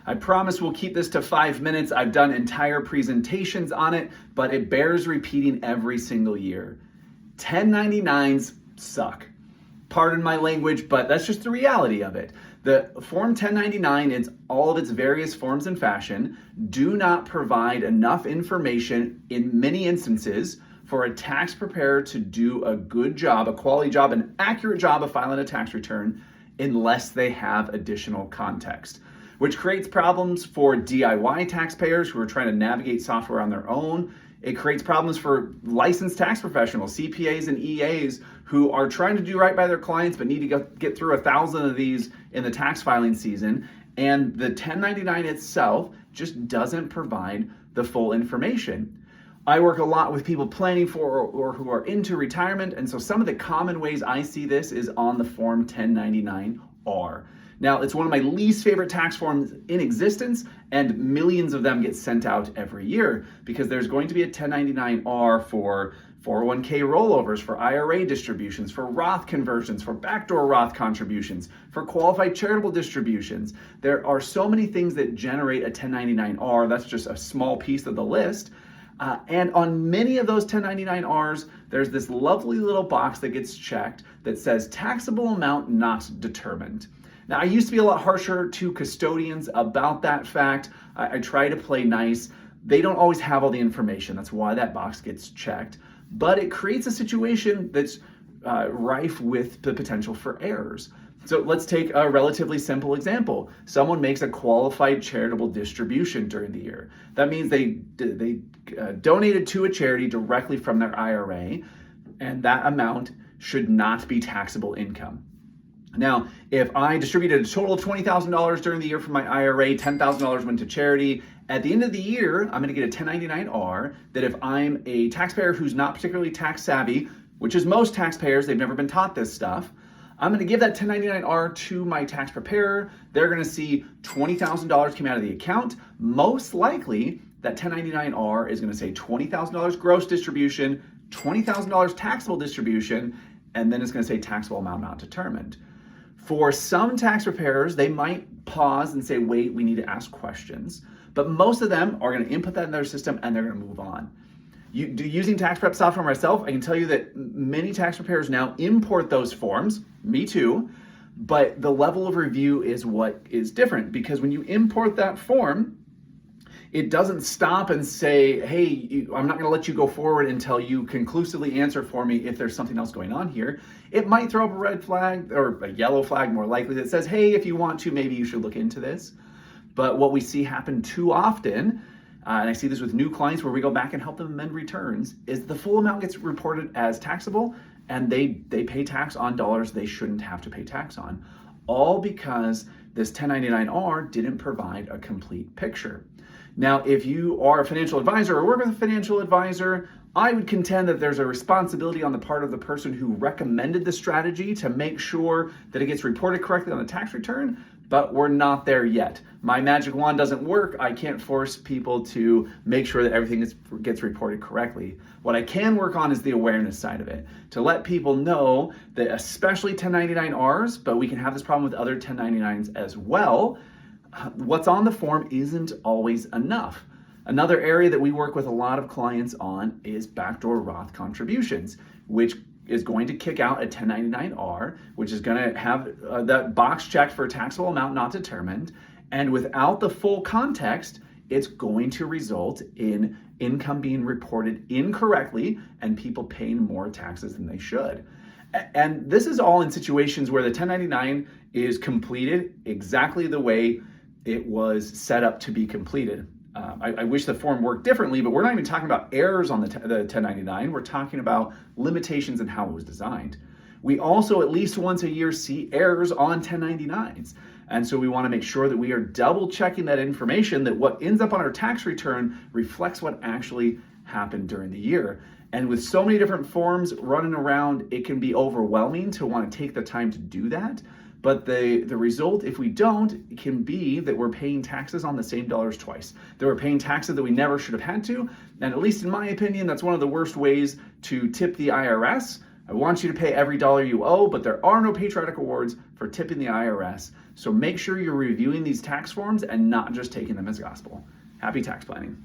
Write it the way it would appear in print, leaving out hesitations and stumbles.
I promise we'll keep this to 5 minutes. I've done entire presentations on it, but it bears repeating every single year. 1099s suck. Pardon my language, but that's just the reality of it. The Form 1099 in all of its various forms and fashion do not provide enough information in many instances for a tax preparer to do a good job, a quality job, an accurate job of filing a tax return unless they have additional context, which creates problems for DIY taxpayers who are trying to navigate software on their own. It creates problems for licensed tax professionals, CPAs and EAs, who are trying to do right by their clients but need to get through 1,000 of these in the tax filing season. And the 1099 itself just doesn't provide the full information. I work a lot with people planning for or who are into retirement, and so some of the common ways I see this is on the Form 1099-R. Now, it's one of my least favorite tax forms in existence, and millions of them get sent out every year because there's going to be a 1099-R for 401k rollovers, for IRA distributions, for Roth conversions, for backdoor Roth contributions, for qualified charitable distributions. There are so many things that generate a 1099-R. That's just a small piece of the list. And on many of those 1099-Rs, there's this lovely little box that gets checked that says taxable amount not determined. Now, I used to be a lot harsher to custodians about that fact. I try to play nice. They don't always have all the information. That's why that box gets checked. But it creates a situation that's rife with the potential for errors. So let's take a relatively simple example. Someone makes a qualified charitable distribution during the year. That means they donated to a charity directly from their IRA, and that amount should not be taxable income. Now, if I distributed a total of $20,000 during the year from my IRA, $10,000 went to charity, at the end of the year, I'm gonna get a 1099-R that if I'm a taxpayer who's not particularly tax savvy, which is most taxpayers, they've never been taught this stuff, I'm gonna give that 1099-R to my tax preparer. They're gonna see $20,000 came out of the account. Most likely, that 1099-R is gonna say $20,000 gross distribution, $20,000 taxable distribution, and then it's gonna say taxable amount not determined. For some tax preparers, they might pause and say, wait, we need to ask questions. But most of them are gonna input that in their system and they're gonna move on. Using tax prep software myself, I can tell you that many tax preparers now import those forms, me too, but the level of review is what is different, because when you import that form, it doesn't stop and say, hey, I'm not gonna let you go forward until you conclusively answer for me if there's something else going on here. It might throw up a red flag, or a yellow flag more likely, that says, hey, if you want to, maybe you should look into this. But what we see happen too often, and I see this with new clients where we go back and help them amend returns, is the full amount gets reported as taxable and they pay tax on dollars they shouldn't have to pay tax on, all because this 1099-R didn't provide a complete picture. Now, if you are a financial advisor or work with a financial advisor, I would contend that there's a responsibility on the part of the person who recommended the strategy to make sure that it gets reported correctly on the tax return, but we're not there yet. My magic wand doesn't work. I can't force people to make sure that everything gets reported correctly. What I can work on is the awareness side of it, to let people know that especially 1099-Rs, but we can have this problem with other 1099s as well, what's on the form isn't always enough. Another area that we work with a lot of clients on is backdoor Roth contributions, which is going to kick out a 1099-R, which is going to have that box checked for taxable amount not determined. And without the full context, it's going to result in income being reported incorrectly and people paying more taxes than they should. And this is all in situations where the 1099 is completed exactly the way it was set up to be completed. I wish the form worked differently, but we're not even talking about errors on the 1099. We're talking about limitations in how it was designed. We also at least once a year see errors on 1099s. And so we want to make sure that we are double checking that information, that what ends up on our tax return reflects what actually happened during the year. And with so many different forms running around, it can be overwhelming to want to take the time to do that. But the result, if we don't, can be that we're paying taxes on the same dollars twice. That we're paying taxes that we never should have had to. And at least in my opinion, that's one of the worst ways to tip the IRS, I want you to pay every dollar you owe, but there are no patriotic awards for tipping the IRS. So make sure you're reviewing these tax forms and not just taking them as gospel. Happy tax planning.